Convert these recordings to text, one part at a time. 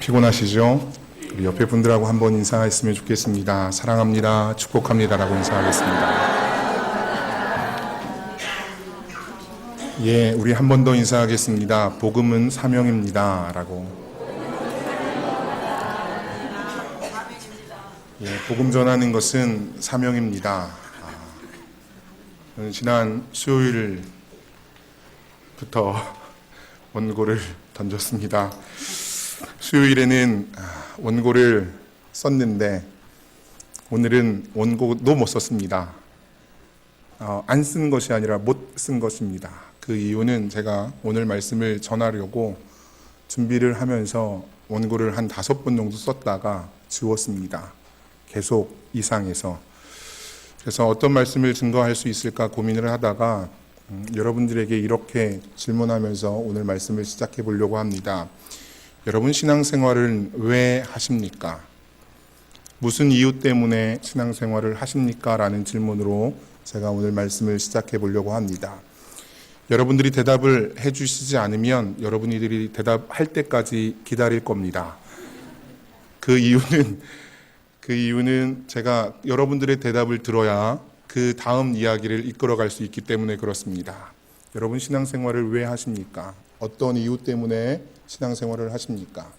피곤하시죠? 우리 옆에 분들하고 한번 인사했으면 좋겠습니다. 사랑합니다. 축복합니다라고 인사하겠습니다. 예, 우리 한 번 더 인사하겠습니다. 복음은 사명입니다라고. 예, 복음 전하는 것은 사명입니다. 지난 수요일부터 원고를 던졌습니다. 수요일에는 원고를 썼는데 오늘은 원고도 못 썼습니다. 안 쓴 것이 아니라 못 쓴 것입니다. 그 이유는 제가 오늘 말씀을 전하려고 준비를 하면서 원고를 한 5번 정도 썼다가 지웠습니다. 계속 이상해서. 그래서 어떤 말씀을 증거할 수 있을까 고민을 하다가 여러분들에게 이렇게 질문하면서 오늘 말씀을 시작해 보려고 합니다. 여러분 신앙생활을 왜 하십니까? 무슨 이유 때문에 신앙생활을 하십니까? 라는 질문으로 제가 오늘 말씀을 시작해 보려고 합니다. 여러분들이 대답을 해 주시지 않으면 여러분들이 대답할 때까지 기다릴 겁니다. 그 이유는 제가 여러분들의 대답을 들어야 그 다음 이야기를 이끌어갈 수 있기 때문에 그렇습니다. 여러분 신앙생활을 왜 하십니까? 어떤 이유 때문에 신앙생활을 하십니까?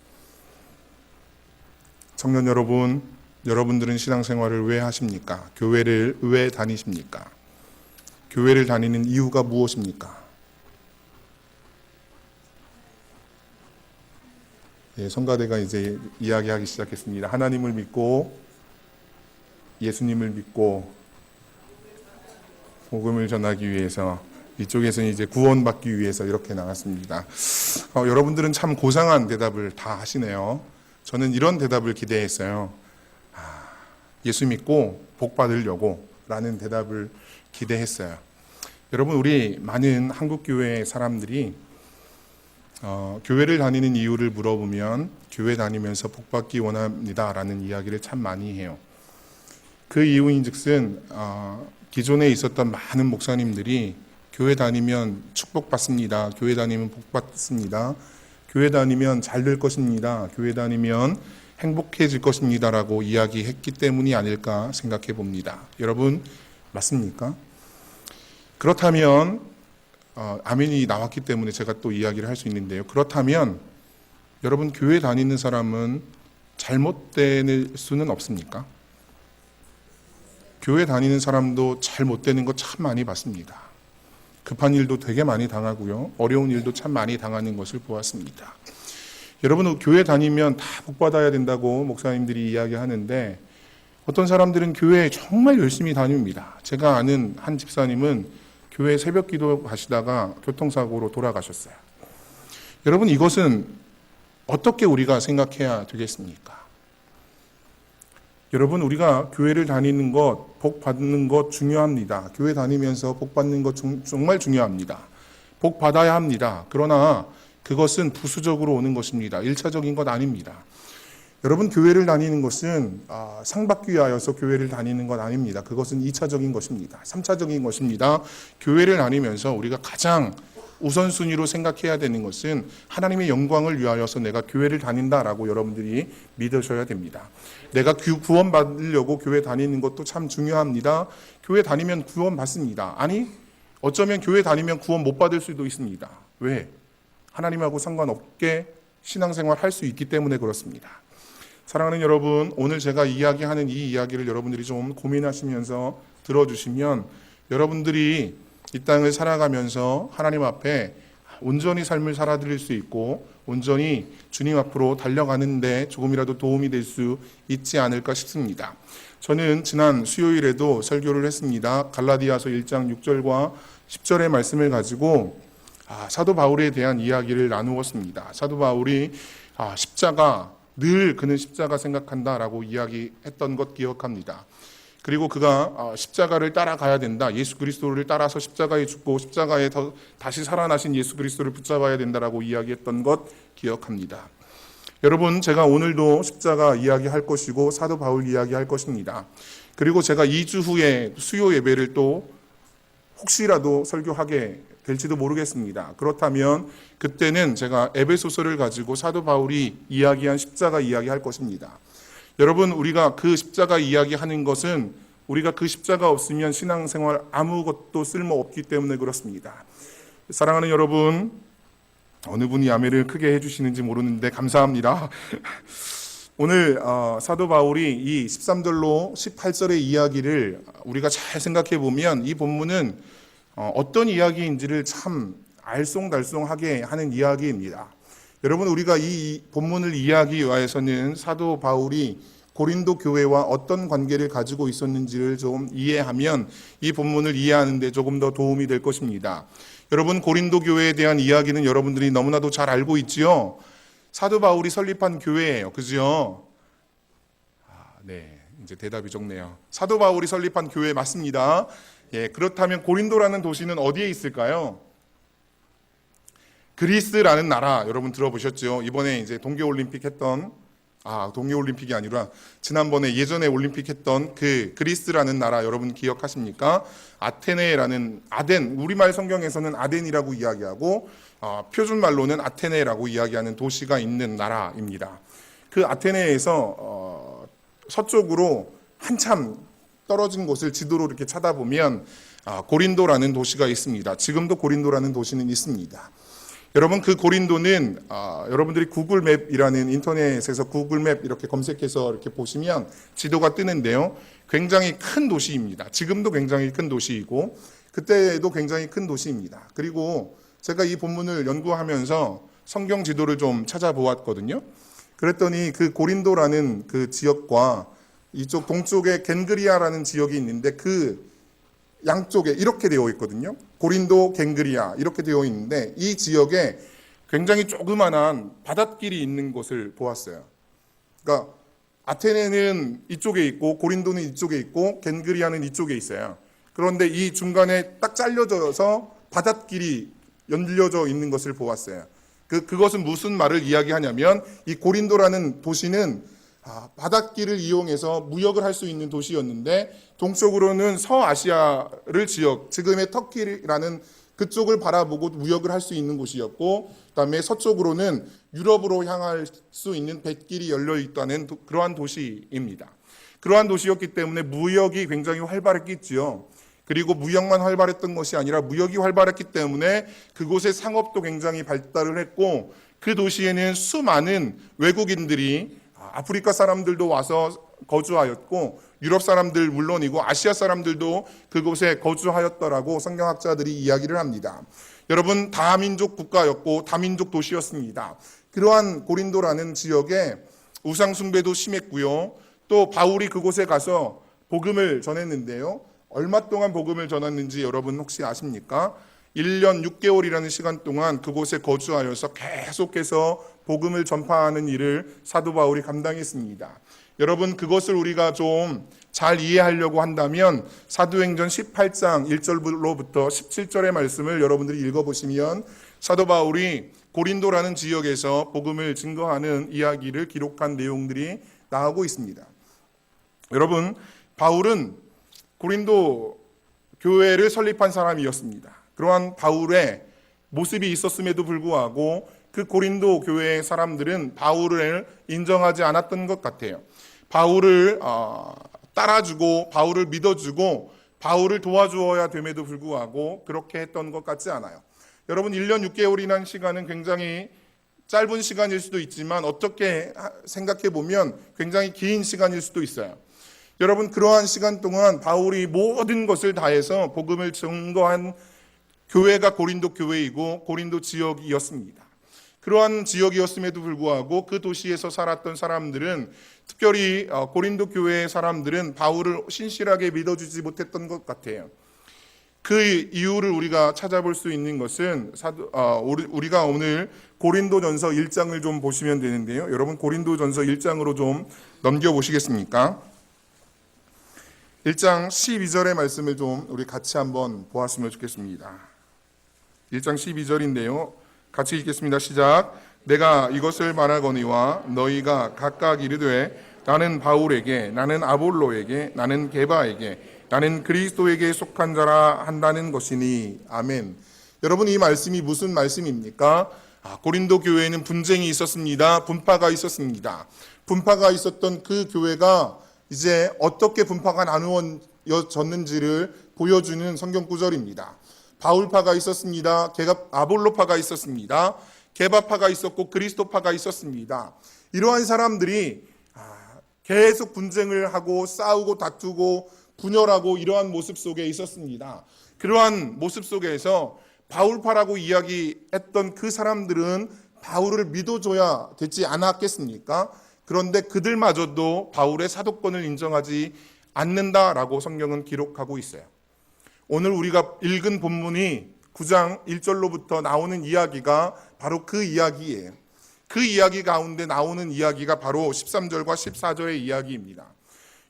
청년 여러분, 여러분들은 신앙생활을 왜 하십니까? 교회를 왜 다니십니까? 교회를 다니는 이유가 무엇입니까? 예, 성가대가 이제 이야기하기 시작했습니다. 하나님을 믿고 예수님을 믿고 복음을 전하기 위해서, 이쪽에서는 이제 구원받기 위해서 이렇게 나왔습니다. 여러분들은 참 고상한 대답을 다 하시네요. 저는 이런 대답을 기대했어요. 예수 믿고 복 받으려고 라는 대답을 기대했어요. 여러분, 우리 많은 한국교회 사람들이 교회를 다니는 이유를 물어보면 교회 다니면서 복 받기 원합니다 라는 이야기를 참 많이 해요. 그 이유인즉슨 기존에 있었던 많은 목사님들이 교회 다니면 축복받습니다. 교회 다니면 복받습니다. 교회 다니면 잘 될 것입니다. 교회 다니면 행복해질 것입니다 라고 이야기했기 때문이 아닐까 생각해 봅니다. 여러분 맞습니까? 그렇다면 아멘이 나왔기 때문에 제가 또 이야기를 할 수 있는데요. 그렇다면 여러분 교회 다니는 사람은 잘못될 수는 없습니까? 교회 다니는 사람도 잘못되는 거 참 많이 봤습니다. 급한 일도 되게 많이 당하고요. 어려운 일도 참 많이 당하는 것을 보았습니다. 여러분 교회 다니면 다 복받아야 된다고 목사님들이 이야기하는데 어떤 사람들은 교회에 정말 열심히 다닙니다. 제가 아는 한 집사님은 교회 새벽 기도 하시다가 교통사고로 돌아가셨어요. 여러분 이것은 어떻게 우리가 생각해야 되겠습니까? 여러분 우리가 교회를 다니는 것, 복 받는 것 중요합니다. 교회 다니면서 복 받는 것 정말 중요합니다. 복 받아야 합니다. 그러나 그것은 부수적으로 오는 것입니다. 1차적인 것 아닙니다. 여러분 교회를 다니는 것은 상 받기 위하여서 교회를 다니는 것 아닙니다. 그것은 2차적인 것입니다. 3차적인 것입니다. 교회를 다니면서 우리가 가장 우선순위로 생각해야 되는 것은 하나님의 영광을 위하여서 내가 교회를 다닌다라고 여러분들이 믿으셔야 됩니다. 내가 구원 받으려고 교회 다니는 것도 참 중요합니다. 교회 다니면 구원 받습니다. 아니 어쩌면 교회 다니면 구원 못 받을 수도 있습니다. 왜? 하나님하고 상관없게 신앙생활 할 수 있기 때문에 그렇습니다. 사랑하는 여러분, 오늘 제가 이야기하는 이 이야기를 여러분들이 좀 고민하시면서 들어주시면 여러분들이 이 땅을 살아가면서 하나님 앞에 온전히 삶을 살아드릴 수 있고 온전히 주님 앞으로 달려가는데 조금이라도 도움이 될 수 있지 않을까 싶습니다. 저는 지난 수요일에도 설교를 했습니다. 갈라디아서 1장 6절과 10절의 말씀을 가지고 사도 바울에 대한 이야기를 나누었습니다. 사도 바울이 십자가, 늘 그는 십자가 생각한다라고 이야기했던 것 기억합니다. 그리고 그가 십자가를 따라가야 된다. 예수 그리스도를 따라서 십자가에 죽고 십자가에 다시 살아나신 예수 그리스도를 붙잡아야 된다라고 이야기했던 것 기억합니다. 여러분 제가 오늘도 십자가 이야기할 것이고 사도 바울 이야기할 것입니다. 그리고 제가 2주 후에 수요 예배를 또 혹시라도 설교하게 될지도 모르겠습니다. 그렇다면 그때는 제가 에베소서를 가지고 사도 바울이 이야기한 십자가 이야기할 것입니다. 여러분, 우리가 그 십자가 이야기하는 것은 우리가 그 십자가 없으면 신앙생활 아무것도 쓸모없기 때문에 그렇습니다. 사랑하는 여러분, 어느 분이 아멘을 크게 해주시는지 모르는데 감사합니다. 오늘 사도 바울이 이 13절로 18절의 이야기를 우리가 잘 생각해 보면 이 본문은 어떤 이야기인지를 참 알쏭달쏭하게 하는 이야기입니다. 여러분, 우리가 이 본문을 이해하기 위해서는 사도 바울이 고린도 교회와 어떤 관계를 가지고 있었는지를 좀 이해하면 이 본문을 이해하는 데 조금 더 도움이 될 것입니다. 여러분, 고린도 교회에 대한 이야기는 여러분들이 너무나도 잘 알고 있지요. 사도 바울이 설립한 교회예요. 그죠? 네, 이제 대답이 적네요. 사도 바울이 설립한 교회 맞습니다. 예, 그렇다면 고린도라는 도시는 어디에 있을까요? 그리스라는 나라, 여러분 들어보셨죠? 이번에 이제 동계올림픽 했던, 동계올림픽이 아니라 지난번에 예전에 올림픽 했던 그 그리스라는 나라 여러분 기억하십니까? 아테네라는, 우리말 성경에서는 아덴이라고 이야기하고 표준말로는 아테네라고 이야기하는 도시가 있는 나라입니다. 그 아테네에서 서쪽으로 한참 떨어진 곳을 지도로 이렇게 찾아보면 고린도라는 도시가 있습니다. 지금도 고린도라는 도시는 있습니다. 여러분, 그 고린도는 여러분들이 구글맵이라는 인터넷에서 구글맵 이렇게 검색해서 이렇게 보시면 지도가 뜨는데요. 굉장히 큰 도시입니다. 지금도 굉장히 큰 도시이고 그때도 굉장히 큰 도시입니다. 그리고 제가 이 본문을 연구하면서 성경 지도를 좀 찾아보았거든요. 그랬더니 그 고린도라는 그 지역과 이쪽 동쪽에 겐그리아라는 지역이 있는데 그 양쪽에 이렇게 되어 있거든요. 고린도, 겐그리아 이렇게 되어 있는데 이 지역에 굉장히 조그만한 바닷길이 있는 곳을 보았어요. 그러니까 아테네는 이쪽에 있고 고린도는 이쪽에 있고 겐그리아는 이쪽에 있어요. 그런데 이 중간에 딱 잘려져서 바닷길이 열려져 있는 것을 보았어요. 그것은 무슨 말을 이야기하냐면 이 고린도라는 도시는 바닷길을 이용해서 무역을 할 수 있는 도시였는데 동쪽으로는 서아시아를 지역, 지금의 터키라는 그쪽을 바라보고 무역을 할 수 있는 곳이었고 그다음에 서쪽으로는 유럽으로 향할 수 있는 뱃길이 열려 있다는 그러한 도시입니다. 그러한 도시였기 때문에 무역이 굉장히 활발했겠지요. 그리고 무역만 활발했던 것이 아니라 무역이 활발했기 때문에 그곳의 상업도 굉장히 발달을 했고 그 도시에는 수많은 외국인들이 아프리카 사람들도 와서 거주하였고 유럽 사람들 물론이고 아시아 사람들도 그곳에 거주하였더라고 성경학자들이 이야기를 합니다. 여러분, 다민족 국가였고 다민족 도시였습니다. 그러한 고린도라는 지역에 우상 숭배도 심했고요. 또 바울이 그곳에 가서 복음을 전했는데요. 얼마 동안 복음을 전했는지 여러분 혹시 아십니까? 1년 6개월이라는 시간 동안 그곳에 거주하여서 계속해서 복음을 전파하는 일을 사도 바울이 감당했습니다. 여러분, 그것을 우리가 좀 잘 이해하려고 한다면 사도행전 18장 1절로부터 17절의 말씀을 여러분들이 읽어보시면 사도 바울이 고린도라는 지역에서 복음을 증거하는 이야기를 기록한 내용들이 나오고 있습니다. 여러분, 바울은 고린도 교회를 설립한 사람이었습니다. 그러한 바울의 모습이 있었음에도 불구하고 그 고린도 교회의 사람들은 바울을 인정하지 않았던 것 같아요. 바울을 따라주고 바울을 믿어주고 바울을 도와주어야 됨에도 불구하고 그렇게 했던 것 같지 않아요. 여러분, 1년 6개월이라는 시간은 굉장히 짧은 시간일 수도 있지만 어떻게 생각해 보면 굉장히 긴 시간일 수도 있어요. 여러분, 그러한 시간 동안 바울이 모든 것을 다해서 복음을 증거한 교회가 고린도 교회이고 고린도 지역이었습니다. 그러한 지역이었음에도 불구하고 그 도시에서 살았던 사람들은 특별히 고린도 교회의 사람들은 바울을 신실하게 믿어주지 못했던 것 같아요. 그 이유를 우리가 찾아볼 수 있는 것은 우리가 오늘 고린도전서 1장을 좀 보시면 되는데요. 여러분, 고린도전서 1장으로 좀 넘겨보시겠습니까? 1장 12절의 말씀을 좀 우리 같이 한번 보았으면 좋겠습니다. 1장 12절인데요. 같이 읽겠습니다. 시작. 내가 이것을 말하거니와 너희가 각각 이르되 나는 바울에게, 나는 아볼로에게, 나는 게바에게, 나는 그리스도에게 속한 자라 한다는 것이니. 아멘. 여러분, 이 말씀이 무슨 말씀입니까? 고린도 교회에는 분쟁이 있었습니다. 분파가 있었습니다. 분파가 있었던 그 교회가 이제 어떻게 분파가 나누어졌는지를 보여주는 성경 구절입니다. 바울파가 있었습니다. 아볼로파가 있었습니다. 게바파가 있었고 그리스도파가 있었습니다. 이러한 사람들이 계속 분쟁을 하고 싸우고 다투고 분열하고 이러한 모습 속에 있었습니다. 그러한 모습 속에서 바울파라고 이야기했던 그 사람들은 바울을 믿어줘야 되지 않았겠습니까? 그런데 그들마저도 바울의 사도권을 인정하지 않는다라고 성경은 기록하고 있어요. 오늘 우리가 읽은 본문이 9장 1절로부터 나오는 이야기가 바로 그 이야기예요. 그 이야기 가운데 나오는 이야기가 바로 13절과 14절의 이야기입니다.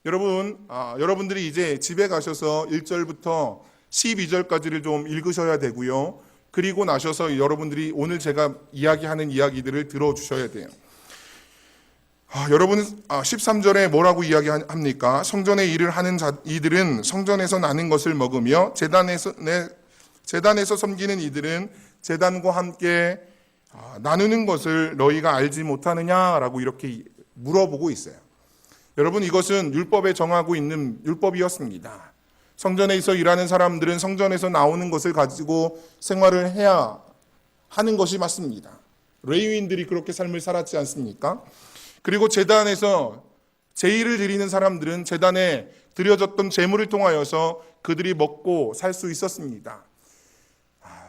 여러분들이 이제 집에 가셔서 1절부터 12절까지를 좀 읽으셔야 되고요. 그리고 나셔서 여러분들이 오늘 제가 이야기하는 이야기들을 들어주셔야 돼요. 여러분 13절에 뭐라고 이야기합니까? 성전의 일을 하는 이들은 성전에서 나는 것을 먹으며 제단에서 섬기는 이들은 제단과 함께 나누는 것을 너희가 알지 못하느냐라고 이렇게 물어보고 있어요. 여러분, 이것은 율법에 정하고 있는 율법이었습니다. 성전에서 일하는 사람들은 성전에서 나오는 것을 가지고 생활을 해야 하는 것이 맞습니다. 레위인들이 그렇게 삶을 살았지 않습니까? 그리고 제단에서 제의를 드리는 사람들은 제단에 드려졌던 제물을 통하여서 그들이 먹고 살 수 있었습니다.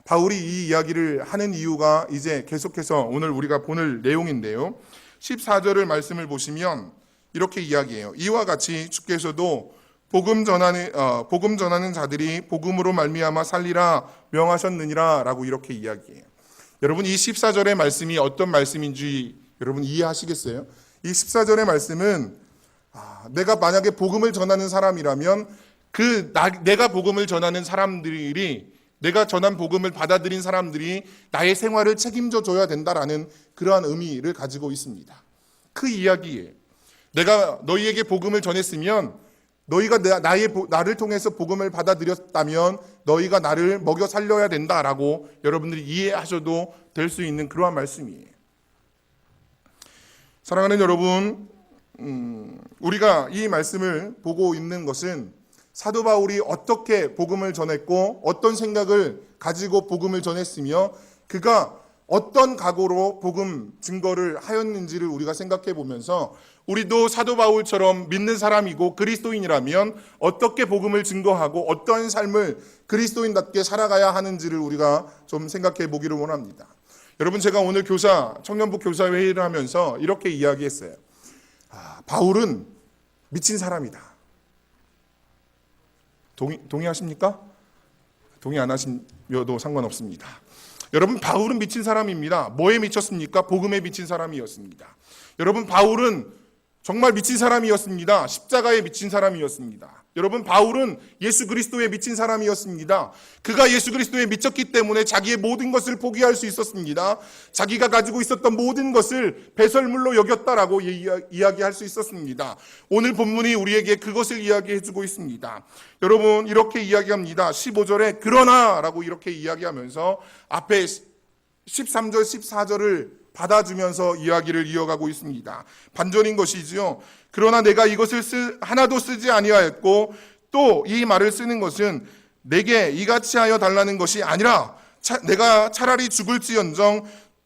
바울이 이 이야기를 하는 이유가 이제 계속해서 오늘 우리가 볼 내용인데요. 14절을 말씀을 보시면 이렇게 이야기해요. 이와 같이 주께서도 복음 전하는 자들이 복음으로 말미암아 살리라 명하셨느니라 라고 이렇게 이야기해요. 여러분, 이 14절의 말씀이 어떤 말씀인지 여러분 이해하시겠어요? 이 14절의 말씀은 내가 만약에 복음을 전하는 사람이라면 내가 복음을 전하는 사람들이, 내가 전한 복음을 받아들인 사람들이 나의 생활을 책임져 줘야 된다라는 그러한 의미를 가지고 있습니다. 그 이야기예요. 내가 너희에게 복음을 전했으면 너희가 나를 통해서 복음을 받아들였다면 너희가 나를 먹여 살려야 된다라고 여러분들이 이해하셔도 될 수 있는 그러한 말씀이에요. 사랑하는 여러분, 우리가 이 말씀을 보고 있는 것은 사도 바울이 어떻게 복음을 전했고 어떤 생각을 가지고 복음을 전했으며 그가 어떤 각오로 복음 증거를 하였는지를 우리가 생각해 보면서 우리도 사도 바울처럼 믿는 사람이고 그리스도인이라면 어떻게 복음을 증거하고 어떤 삶을 그리스도인답게 살아가야 하는지를 우리가 좀 생각해 보기를 원합니다. 여러분, 제가 오늘 청년부 교사 회의를 하면서 이렇게 이야기했어요. 바울은 미친 사람이다. 동의하십니까? 동의 안 하시면도 상관없습니다. 여러분, 바울은 미친 사람입니다. 뭐에 미쳤습니까? 복음에 미친 사람이었습니다. 여러분, 바울은 정말 미친 사람이었습니다. 십자가에 미친 사람이었습니다. 여러분, 바울은 예수 그리스도에 미친 사람이었습니다. 그가 예수 그리스도에 미쳤기 때문에 자기의 모든 것을 포기할 수 있었습니다. 자기가 가지고 있었던 모든 것을 배설물로 여겼다라고 이야기할 수 있었습니다. 오늘 본문이 우리에게 그것을 이야기해주고 있습니다. 여러분, 이렇게 이야기합니다. 15절에 그러나라고 이렇게 이야기하면서 앞에 13절, 14절을 받아주면서 이야기를 이어가고 있습니다. 반전인 것이지요. 그러나 내가 이것을 하나도 쓰지 아니하였고 또 이 말을 쓰는 것은 내게 이같이 하여 달라는 것이 아니라 내가 차라리 죽을지언정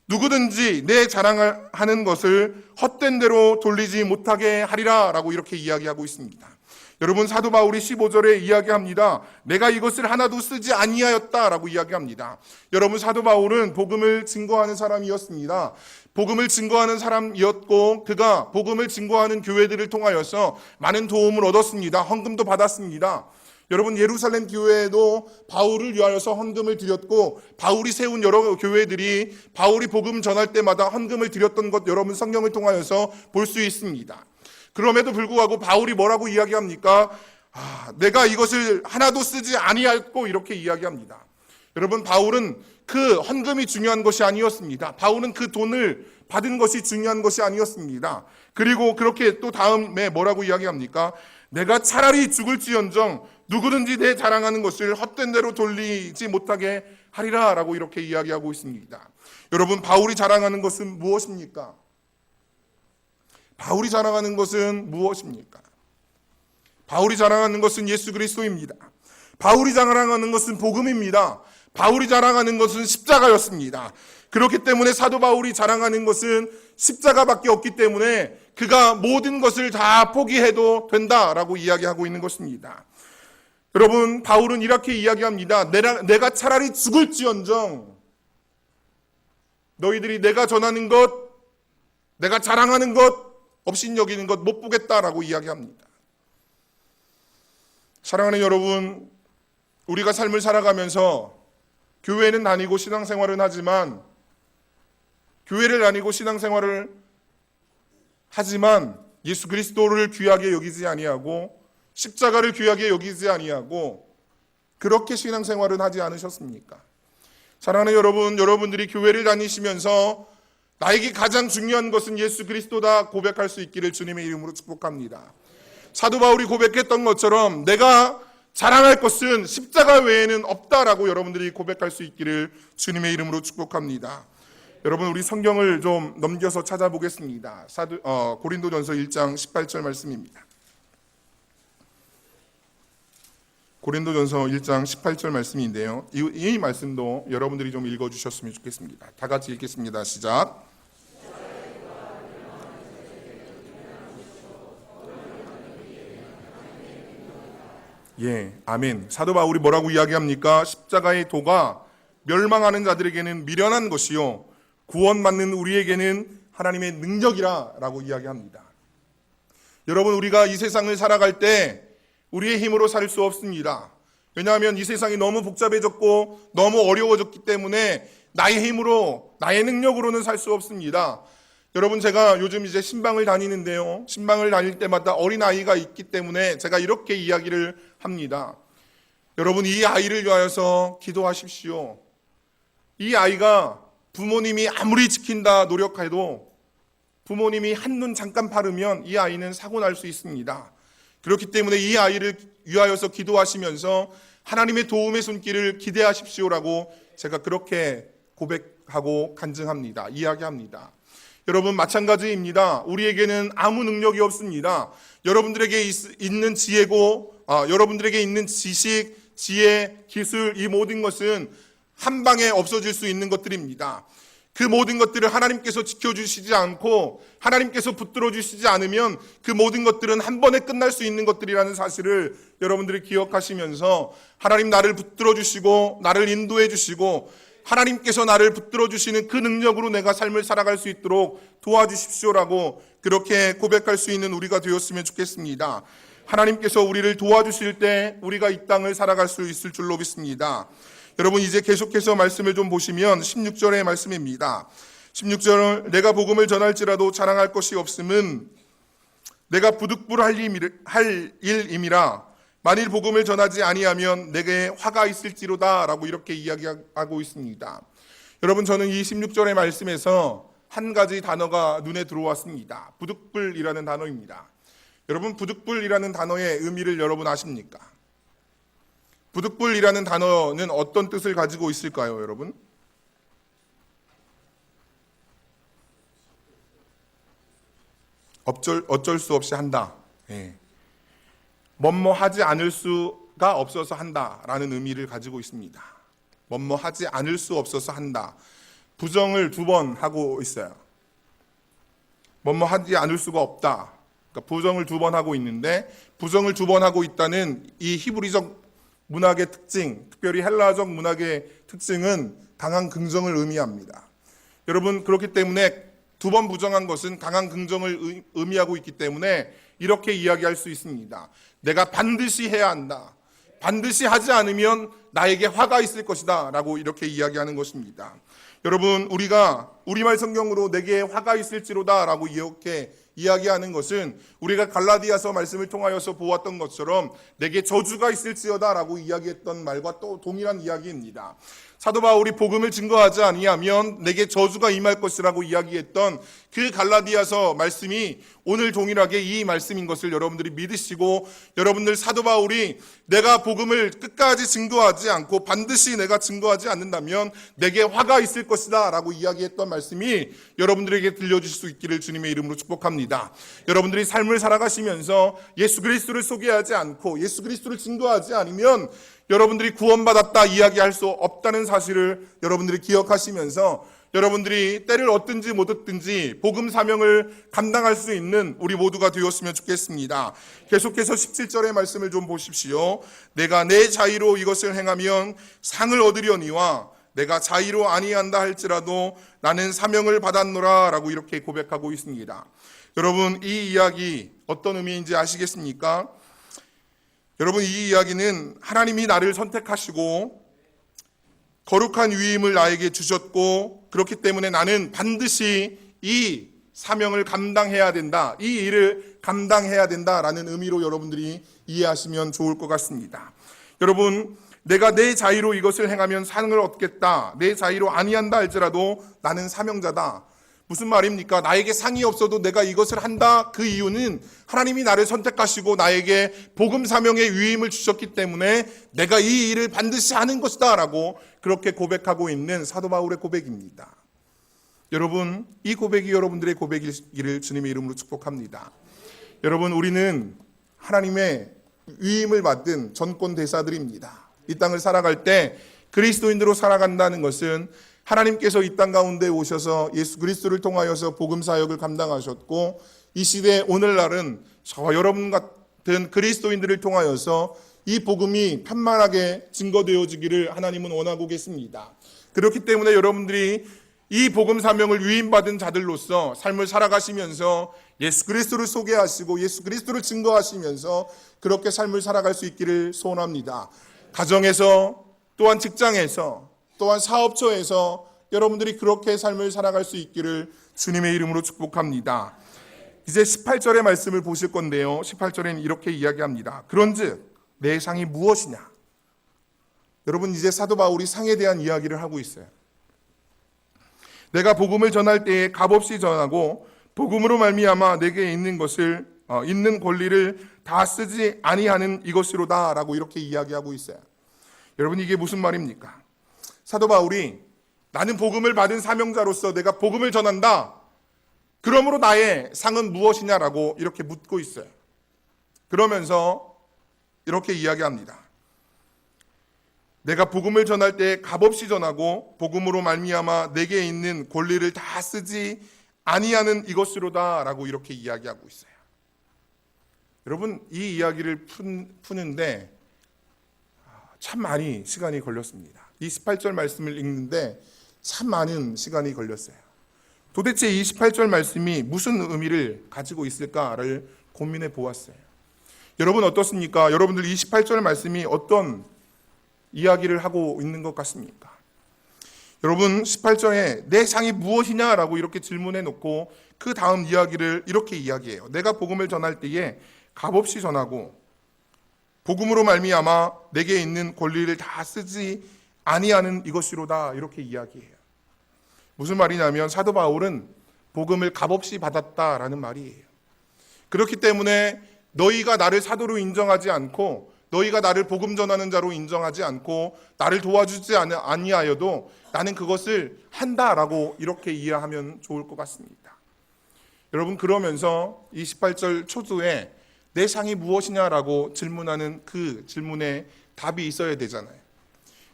누구든지 내 자랑하는 것을 헛된 대로 돌리지 못하게 하리라 라고 이렇게 이야기하고 있습니다. 여러분, 사도 바울이 15절에 이야기합니다. 내가 이것을 하나도 쓰지 아니하였다라고 이야기합니다. 여러분, 사도 바울은 복음을 증거하는 사람이었습니다. 복음을 증거하는 사람이었고 그가 복음을 증거하는 교회들을 통하여서 많은 도움을 얻었습니다. 헌금도 받았습니다. 여러분, 예루살렘 교회에도 바울을 위하여서 헌금을 드렸고 바울이 세운 여러 교회들이 바울이 복음 전할 때마다 헌금을 드렸던 것 여러분 성경을 통하여서 볼 수 있습니다. 그럼에도 불구하고 바울이 뭐라고 이야기합니까? 내가 이것을 하나도 쓰지 아니하였고 이렇게 이야기합니다. 여러분, 바울은 그 헌금이 중요한 것이 아니었습니다. 바울은 그 돈을 받은 것이 중요한 것이 아니었습니다. 그리고 그렇게 또 다음에 뭐라고 이야기합니까? 내가 차라리 죽을지언정 누구든지 내 자랑하는 것을 헛된 대로 돌리지 못하게 하리라 라고 이렇게 이야기하고 있습니다. 여러분, 바울이 자랑하는 것은 무엇입니까? 바울이 자랑하는 것은 무엇입니까? 바울이 자랑하는 것은 예수 그리스도입니다. 바울이 자랑하는 것은 복음입니다. 바울이 자랑하는 것은 십자가였습니다. 그렇기 때문에 사도 바울이 자랑하는 것은 십자가밖에 없기 때문에 그가 모든 것을 다 포기해도 된다라고 이야기하고 있는 것입니다. 여러분, 바울은 이렇게 이야기합니다. 내가 차라리 죽을지언정 너희들이 내가 전하는 것, 내가 자랑하는 것, 업신여기는 것 못 보겠다라고 이야기합니다. 사랑하는 여러분, 우리가 삶을 살아가면서 교회는 다니고 신앙생활은 하지만 교회를 다니고 신앙생활을 하지만 예수 그리스도를 귀하게 여기지 아니하고 십자가를 귀하게 여기지 아니하고 그렇게 신앙생활은 하지 않으셨습니까? 사랑하는 여러분, 여러분들이 교회를 다니시면서 나에게 가장 중요한 것은 예수 그리스도다 고백할 수 있기를 주님의 이름으로 축복합니다. 사도 바울이 고백했던 것처럼 내가 자랑할 것은 십자가 외에는 없다라고 여러분들이 고백할 수 있기를 주님의 이름으로 축복합니다. 여러분, 우리 성경을 좀 넘겨서 찾아보겠습니다. 고린도전서 1장 18절 말씀입니다. 고린도전서 1장 18절 말씀인데요. 이 말씀도 여러분들이 좀 읽어주셨으면 좋겠습니다. 다 같이 읽겠습니다. 시작. 예, 아멘. 사도 바울이 뭐라고 이야기합니까? 십자가의 도가 멸망하는 자들에게는 미련한 것이요 구원받는 우리에게는 하나님의 능력이라 라고 이야기합니다. 여러분, 우리가 이 세상을 살아갈 때 우리의 힘으로 살 수 없습니다. 왜냐하면 이 세상이 너무 복잡해졌고 너무 어려워졌기 때문에 나의 힘으로, 나의 능력으로는 살 수 없습니다. 여러분, 제가 요즘 이제 신방을 다니는데요. 신방을 다닐 때마다 어린아이가 있기 때문에 제가 이렇게 이야기를 합니다. 여러분, 이 아이를 위하여서 기도하십시오. 이 아이가 부모님이 아무리 지킨다 노력해도 부모님이 한눈 잠깐 파르면 이 아이는 사고 날 수 있습니다. 그렇기 때문에 이 아이를 위하여서 기도하시면서 하나님의 도움의 손길을 기대하십시오라고 제가 그렇게 고백하고 간증합니다. 이야기합니다. 여러분, 마찬가지입니다. 우리에게는 아무 능력이 없습니다. 여러분들에게 있는 지혜고 여러분들에게 있는 지식, 지혜, 기술, 이 모든 것은 한 방에 없어질 수 있는 것들입니다. 그 모든 것들을 하나님께서 지켜주시지 않고 하나님께서 붙들어 주시지 않으면 그 모든 것들은 한 번에 끝날 수 있는 것들이라는 사실을 여러분들이 기억하시면서 하나님 나를 붙들어 주시고 나를 인도해 주시고 하나님께서 나를 붙들어 주시는 그 능력으로 내가 삶을 살아갈 수 있도록 도와주십시오라고 그렇게 고백할 수 있는 우리가 되었으면 좋겠습니다. 하나님께서 우리를 도와주실 때 우리가 이 땅을 살아갈 수 있을 줄로 믿습니다. 여러분, 이제 계속해서 말씀을 좀 보시면 16절의 말씀입니다. 16절, 내가 복음을 전할지라도 자랑할 것이 없음은 내가 부득불할 일임이라. 만일 복음을 전하지 아니하면 내게 화가 있을지로다 라고 이렇게 이야기하고 있습니다. 여러분, 저는 이 16절의 말씀에서 한 가지 단어가 눈에 들어왔습니다. 부득불이라는 단어입니다. 여러분, 부득불이라는 단어의 의미를 여러분 아십니까? 부득불이라는 단어는 어떤 뜻을 가지고 있을까요, 여러분? 어쩔 수 없이 한다. 예. 뭐뭐 하지 않을 수가 없어서 한다라는 의미를 가지고 있습니다. 뭐뭐 하지 않을 수 없어서 한다. 부정을 2번 하고 있어요. 뭐뭐 하지 않을 수가 없다. 그러니까 부정을 2번 하고 있는데, 부정을 2번 하고 있다는 이 히브리적 문학의 특징, 특별히 헬라적 문학의 특징은 강한 긍정을 의미합니다. 여러분, 그렇기 때문에 2번 부정한 것은 강한 긍정을 의미하고 있기 때문에 이렇게 이야기할 수 있습니다. 내가 반드시 해야 한다. 반드시 하지 않으면 나에게 화가 있을 것이다 라고 이렇게 이야기하는 것입니다. 여러분, 우리가 우리말 성경으로 내게 화가 있을지로다 라고 이렇게 이야기하는 것은 우리가 갈라디아서 말씀을 통하여서 보았던 것처럼 내게 저주가 있을지어다 라고 이야기했던 말과 또 동일한 이야기입니다. 사도 바울이 복음을 증거하지 아니하면 내게 저주가 임할 것이라고 이야기했던 그 갈라디아서 말씀이 오늘 동일하게 이 말씀인 것을 여러분들이 믿으시고, 여러분들 사도 바울이 내가 복음을 끝까지 증거하지 않고 반드시 내가 증거하지 않는다면 내게 화가 있을 것이다 라고 이야기했던 말씀이 여러분들에게 들려줄 수 있기를 주님의 이름으로 축복합니다. 여러분들이 삶을 살아가시면서 예수 그리스도를 소개하지 않고 예수 그리스도를 증거하지 않으면 여러분들이 구원받았다 이야기할 수 없다는 사실을 여러분들이 기억하시면서 여러분들이 때를 얻든지 못 얻든지 복음 사명을 감당할 수 있는 우리 모두가 되었으면 좋겠습니다. 계속해서 17절의 말씀을 좀 보십시오. 내가 내 자의로 이것을 행하면 상을 얻으려니와 내가 자의로 아니한다 할지라도 나는 사명을 받았노라 라고 이렇게 고백하고 있습니다. 여러분, 이 이야기 어떤 의미인지 아시겠습니까? 여러분, 이 이야기는 하나님이 나를 선택하시고 거룩한 위임을 나에게 주셨고, 그렇기 때문에 나는 반드시 이 사명을 감당해야 된다, 이 일을 감당해야 된다라는 의미로 여러분들이 이해하시면 좋을 것 같습니다. 여러분, 내가 내 자의로 이것을 행하면 상을 얻겠다, 내 자의로 아니한다 할지라도 나는 사명자다. 무슨 말입니까? 나에게 상이 없어도 내가 이것을 한다. 그 이유는 하나님이 나를 선택하시고 나에게 복음 사명의 위임을 주셨기 때문에 내가 이 일을 반드시 하는 것이다 라고 그렇게 고백하고 있는 사도 바울의 고백입니다. 여러분, 이 고백이 여러분들의 고백이기를 주님의 이름으로 축복합니다. 여러분, 우리는 하나님의 위임을 받은 전권 대사들입니다. 이 땅을 살아갈 때 그리스도인으로 살아간다는 것은 하나님께서 이 땅 가운데 오셔서 예수 그리스도를 통하여서 복음 사역을 감당하셨고, 이 시대 오늘날은 저와 여러분 같은 그리스도인들을 통하여서 이 복음이 편만하게 증거되어지기를 하나님은 원하고 계십니다. 그렇기 때문에 여러분들이 이 복음 사명을 위임받은 자들로서 삶을 살아가시면서 예수 그리스도를 소개하시고 예수 그리스도를 증거하시면서 그렇게 삶을 살아갈 수 있기를 소원합니다. 가정에서, 또한 직장에서, 또한 사업처에서 여러분들이 그렇게 삶을 살아갈 수 있기를 주님의 이름으로 축복합니다. 이제 18절의 말씀을 보실 건데요, 18절에는 이렇게 이야기합니다. 그런즉 내 상이 무엇이냐? 여러분, 이제 사도 바울이 상에 대한 이야기를 하고 있어요. 내가 복음을 전할 때에 값없이 전하고 복음으로 말미암아 내게 있는 것을 있는 권리를 다 쓰지 아니하는 이것이로다 라고 이렇게 이야기하고 있어요. 여러분, 이게 무슨 말입니까? 사도 바울이 나는 복음을 받은 사명자로서 내가 복음을 전한다. 그러므로 나의 상은 무엇이냐라고 이렇게 묻고 있어요. 그러면서 이렇게 이야기합니다. 내가 복음을 전할 때 값없이 전하고 복음으로 말미암아 내게 있는 권리를 다 쓰지 아니하는 이것으로다 라고 이렇게 이야기하고 있어요. 여러분, 이 이야기를 푸는데 참 많이 시간이 걸렸습니다. 이 18절 말씀을 읽는데 참 많은 시간이 걸렸어요. 도대체 이 18절 말씀이 무슨 의미를 가지고 있을까를 고민해 보았어요. 여러분 어떻습니까? 여러분들 이 18절 말씀이 어떤 이야기를 하고 있는 것 같습니까? 여러분, 18절에 내 상이 무엇이냐라고 이렇게 질문해 놓고 그 다음 이야기를 이렇게 이야기해요. 내가 복음을 전할 때에 값없이 전하고 복음으로 말미암아 내게 있는 권리를 다 쓰지 아니하는 이것이로다 이렇게 이야기해요. 무슨 말이냐면 사도 바울은 복음을 값없이 받았다라는 말이에요. 그렇기 때문에 너희가 나를 사도로 인정하지 않고 너희가 나를 복음 전하는 자로 인정하지 않고 나를 도와주지 아니하여도 나는 그것을 한다라고 이렇게 이해하면 좋을 것 같습니다. 여러분, 그러면서 이 18절 초두에 내 상이 무엇이냐라고 질문하는 그 질문에 답이 있어야 되잖아요.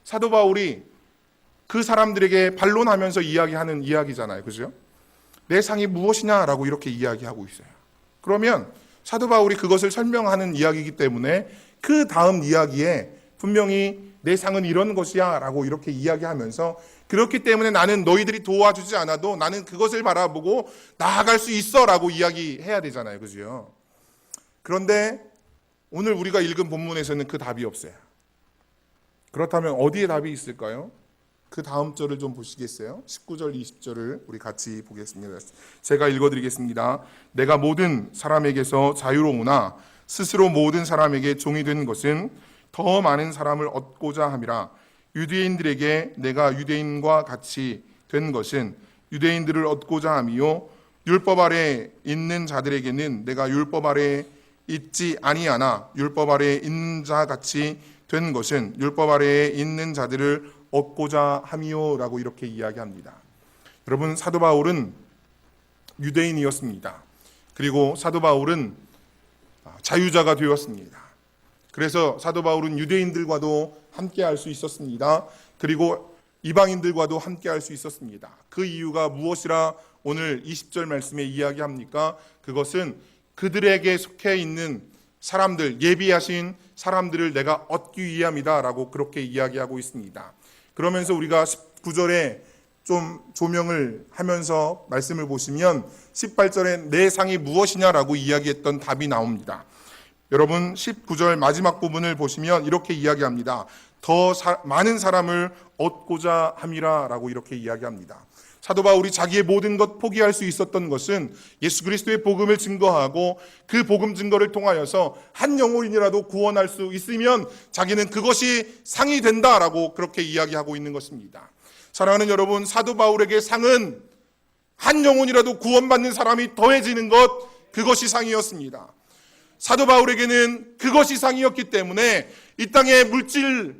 사도 바울이 그 사람들에게 반론하면서 이야기하는 이야기잖아요. 그죠? 내 상이 무엇이냐라고 이렇게 이야기하고 있어요. 그러면 사도 바울이 그것을 설명하는 이야기이기 때문에 그 다음 이야기에 분명히 내 상은 이런 것이야 라고 이렇게 이야기하면서 그렇기 때문에 나는 너희들이 도와주지 않아도 나는 그것을 바라보고 나아갈 수 있어 라고 이야기해야 되잖아요. 그죠? 그런데 오늘 우리가 읽은 본문에서는 그 답이 없어요. 그렇다면 어디에 답이 있을까요? 그 다음 절을 좀 보시겠어요? 19절, 20절을 우리 같이 보겠습니다. 제가 읽어드리겠습니다. 내가 모든 사람에게서 자유로우나 스스로 모든 사람에게 종이 된 것은 더 많은 사람을 얻고자 함이라. 유대인들에게 내가 유대인과 같이 된 것은 유대인들을 얻고자 함이요 율법 아래 있는 자들에게는 내가 율법 아래 있지 아니하나 율법 아래 있는 자 같이 된 것은 율법 아래에 있는 자들을 얻고자 함이요라고 이렇게 이야기합니다. 여러분, 사도 바울은 유대인이었습니다. 그리고 사도 바울은 자유자가 되었습니다. 그래서 사도 바울은 유대인들과도 함께 할 수 있었습니다. 그리고 이방인들과도 함께 할 수 있었습니다. 그 이유가 무엇이라 오늘 20절 말씀에 이야기합니까? 그것은 그들에게 속해 있는 사람들, 예비하신 사람들을 내가 얻기 위함이다 라고 그렇게 이야기하고 있습니다. 그러면서 우리가 19절에 좀 조명을 하면서 말씀을 보시면 18절에 내 상이 무엇이냐라고 이야기했던 답이 나옵니다. 여러분 19절 마지막 부분을 보시면 이렇게 이야기합니다. 더 많은 사람을 얻고자 함이라 라고 이렇게 이야기합니다. 사도 바울이 자기의 모든 것 포기할 수 있었던 것은 예수 그리스도의 복음을 증거하고 그 복음 증거를 통하여서 한 영혼이라도 구원할 수 있으면 자기는 그것이 상이 된다라고 그렇게 이야기하고 있는 것입니다. 사랑하는 여러분, 사도 바울에게 상은 한 영혼이라도 구원받는 사람이 더해지는 것, 그것이 상이었습니다. 사도 바울에게는 그것이 상이었기 때문에 이 땅의 물질로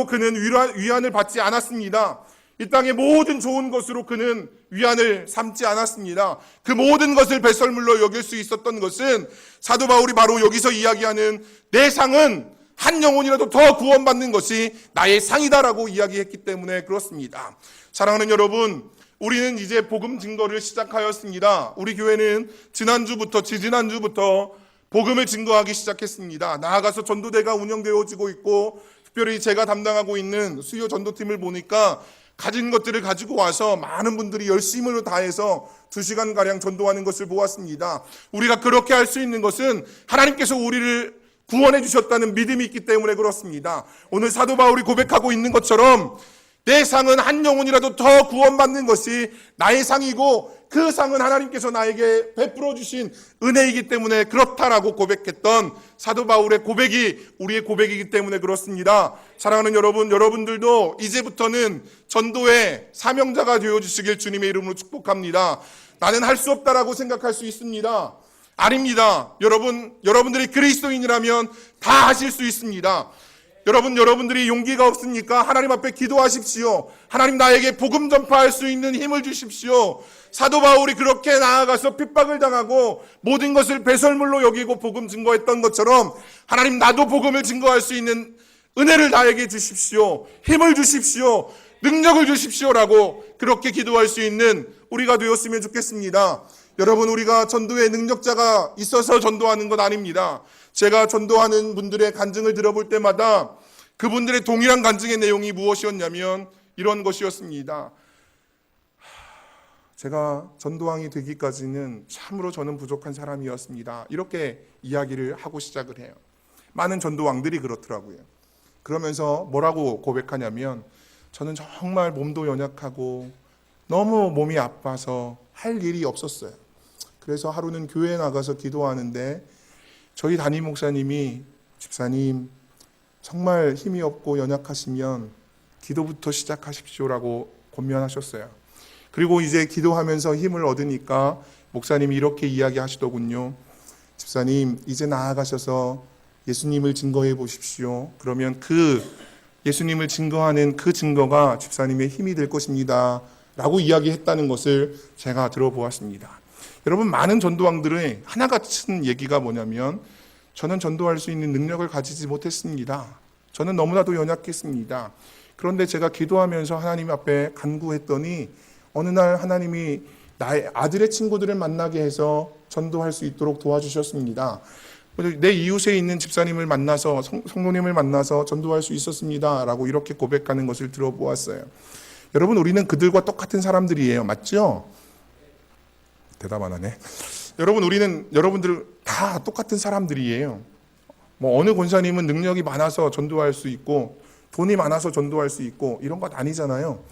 그는 위안을 받지 않았습니다. 이 땅의 모든 좋은 것으로 그는 위안을 삼지 않았습니다. 그 모든 것을 배설물로 여길 수 있었던 것은 사도 바울이 바로 여기서 이야기하는 내 상은 한 영혼이라도 더 구원받는 것이 나의 상이다라고 이야기했기 때문에 그렇습니다. 사랑하는 여러분, 우리는 이제 복음 증거를 시작하였습니다. 우리 교회는 지지난주부터 복음을 증거하기 시작했습니다. 나아가서 전도대가 운영되어지고 있고 특별히 제가 담당하고 있는 수요 전도팀을 보니까 가진 것들을 가지고 와서 많은 분들이 열심을 다해서 2시간가량 전도하는 것을 보았습니다. 우리가 그렇게 할 수 있는 것은 하나님께서 우리를 구원해 주셨다는 믿음이 있기 때문에 그렇습니다. 오늘 사도 바울이 고백하고 있는 것처럼 내 상은 한 영혼이라도 더 구원받는 것이 나의 상이고 그 상은 하나님께서 나에게 베풀어 주신 은혜이기 때문에 그렇다라고 고백했던 사도 바울의 고백이 우리의 고백이기 때문에 그렇습니다. 사랑하는 여러분, 여러분들도 이제부터는 전도의 사명자가 되어주시길 주님의 이름으로 축복합니다. 나는 할 수 없다라고 생각할 수 있습니다. 아닙니다. 여러분들이 그리스도인이라면 다 하실 수 있습니다. 여러분들이 용기가 없습니까? 하나님 앞에 기도하십시오. 하나님 나에게 복음 전파할 수 있는 힘을 주십시오. 사도 바울이 그렇게 나아가서 핍박을 당하고 모든 것을 배설물로 여기고 복음 증거했던 것처럼 하나님 나도 복음을 증거할 수 있는 은혜를 나에게 주십시오. 힘을 주십시오. 능력을 주십시오라고 그렇게 기도할 수 있는 우리가 되었으면 좋겠습니다. 여러분, 우리가 전도의 능력자가 있어서 전도하는 건 아닙니다. 제가 전도하는 분들의 간증을 들어볼 때마다 그분들의 동일한 간증의 내용이 무엇이었냐면 이런 것이었습니다. 제가 전도왕이 되기까지는 참으로 저는 부족한 사람이었습니다. 이렇게 이야기를 하고 시작을 해요. 많은 전도왕들이 그렇더라고요. 그러면서 뭐라고 고백하냐면 저는 정말 몸도 연약하고 너무 몸이 아파서 할 일이 없었어요. 그래서 하루는 교회에 나가서 기도하는데 저희 담임 목사님이 집사님 정말 힘이 없고 연약하시면 기도부터 시작하십시오라고 권면하셨어요. 그리고 이제 기도하면서 힘을 얻으니까 목사님이 이렇게 이야기하시더군요. 집사님 이제 나아가셔서 예수님을 증거해 보십시오. 그러면 그 예수님을 증거하는 그 증거가 집사님의 힘이 될 것입니다 라고 이야기했다는 것을 제가 들어보았습니다. 여러분, 많은 전도왕들의 하나같은 얘기가 뭐냐면 저는 전도할 수 있는 능력을 가지지 못했습니다. 저는 너무나도 연약했습니다. 그런데 제가 기도하면서 하나님 앞에 간구했더니 어느 날 하나님이 나의 아들의 친구들을 만나게 해서 전도할 수 있도록 도와주셨습니다. 내 이웃에 있는 집사님을 만나서 성도님을 만나서 전도할 수 있었습니다 라고 이렇게 고백하는 것을 들어보았어요. 여러분, 우리는 그들과 똑같은 사람들이에요. 맞죠? 대답 안 하네. 여러분들 다 똑같은 사람들이에요. 어느 권사님은 능력이 많아서 전도할 수 있고 돈이 많아서 전도할 수 있고 이런 것 아니잖아요.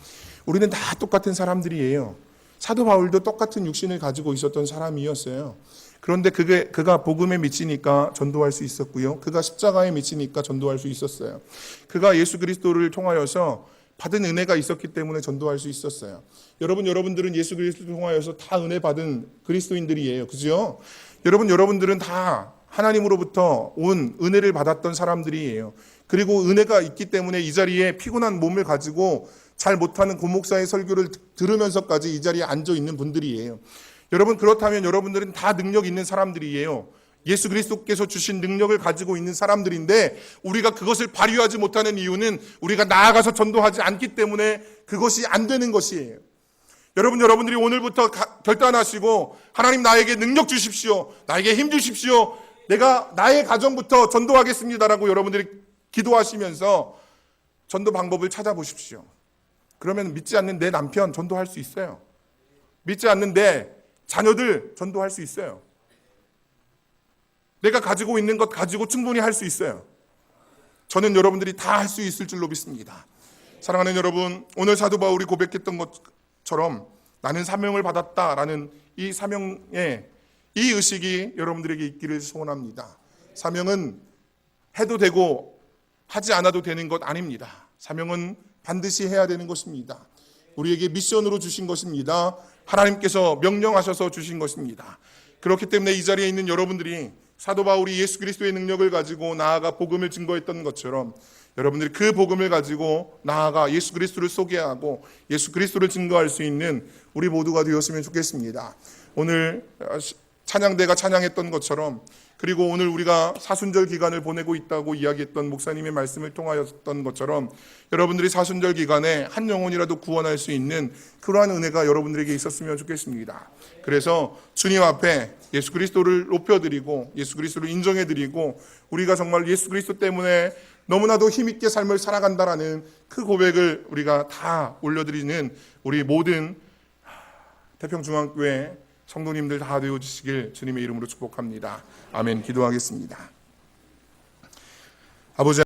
우리는 다 똑같은 사람들이에요. 사도 바울도 똑같은 육신을 가지고 있었던 사람이었어요. 그런데 그가 복음에 미치니까 전도할 수 있었고요. 그가 십자가에 미치니까 전도할 수 있었어요. 그가 예수 그리스도를 통하여서 받은 은혜가 있었기 때문에 전도할 수 있었어요. 여러분들은 예수 그리스도를 통하여서 다 은혜 받은 그리스도인들이에요. 그죠? 여러분들은 다 하나님으로부터 온 은혜를 받았던 사람들이에요. 그리고 은혜가 있기 때문에 이 자리에 피곤한 몸을 가지고 잘 못하는 고목사의 설교를 들으면서까지 이 자리에 앉아 있는 분들이에요. 여러분, 그렇다면 여러분들은 다 능력 있는 사람들이에요. 예수 그리스도께서 주신 능력을 가지고 있는 사람들인데 우리가 그것을 발휘하지 못하는 이유는 우리가 나아가서 전도하지 않기 때문에 그것이 안 되는 것이에요. 여러분들이 오늘부터 결단하시고 하나님 나에게 능력 주십시오. 나에게 힘 주십시오. 내가 나의 가정부터 전도하겠습니다라고 여러분들이 기도하시면서 전도 방법을 찾아보십시오. 그러면 믿지 않는 내 남편 전도할 수 있어요. 믿지 않는 내 자녀들 전도할 수 있어요. 내가 가지고 있는 것 가지고 충분히 할 수 있어요. 저는 여러분들이 다 할 수 있을 줄로 믿습니다. 사랑하는 여러분, 오늘 사도 바울이 고백했던 것처럼 나는 사명을 받았다라는 이 사명의 이 의식이 여러분들에게 있기를 소원합니다. 사명은 해도 되고 하지 않아도 되는 것 아닙니다. 사명은 반드시 해야 되는 것입니다. 우리에게 미션으로 주신 것입니다. 하나님께서 명령하셔서 주신 것입니다. 그렇기 때문에 이 자리에 있는 여러분들이 사도 바울이 예수 그리스도의 능력을 가지고 나아가 복음을 증거했던 것처럼 여러분들이 그 복음을 가지고 나아가 예수 그리스도를 소개하고 예수 그리스도를 증거할 수 있는 우리 모두가 되었으면 좋겠습니다. 오늘 찬양대가 찬양했던 것처럼 그리고 오늘 우리가 사순절 기간을 보내고 있다고 이야기했던 목사님의 말씀을 통하였던 것처럼 여러분들이 사순절 기간에 한 영혼이라도 구원할 수 있는 그러한 은혜가 여러분들에게 있었으면 좋겠습니다. 그래서 주님 앞에 예수 그리스도를 높여드리고 예수 그리스도를 인정해드리고 우리가 정말 예수 그리스도 때문에 너무나도 힘있게 삶을 살아간다라는 그 고백을 우리가 다 올려드리는 우리 모든 태평중앙교회 성도님들 다 되어주시길 주님의 이름으로 축복합니다. 아멘. 기도하겠습니다. 아버지